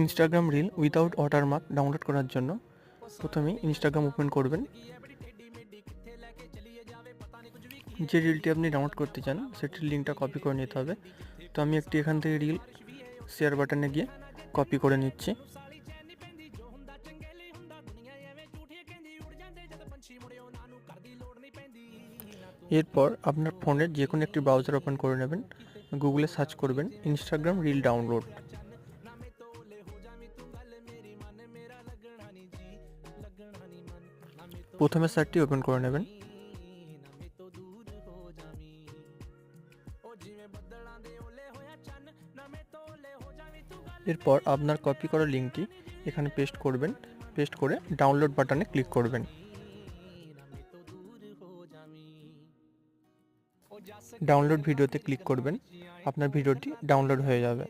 Instagram reel without watermark download করার জন্য প্রথমে ইনস্টাগ্রাম ওপেন করবেন। যে রিলটি আপনি ডাউনলোড করতে চান সেটির লিঙ্কটা কপি করে নিতে হবে। তো আমি একটি এখান থেকে রিল শেয়ার বাটনে গিয়ে কপি করে নিচ্ছি। এরপর আপনার ফোনের যে কোনো একটি ব্রাউজার ওপেন করে নেবেন, গুগলে সার্চ করবেন ইনস্টাগ্রাম রিল ডাউনলোড। প্রথমে সাইটটি ওপেন করে নেবেন। এরপর আপনার কপি করা লিঙ্কটি এখানে পেস্ট করবেন, পেস্ট করে ডাউনলোড বাটনে ক্লিক করবেন। ডাউনলোড ভিডিওতে ক্লিক করবেন, আপনার ভিডিওটি ডাউনলোড হয়ে যাবে।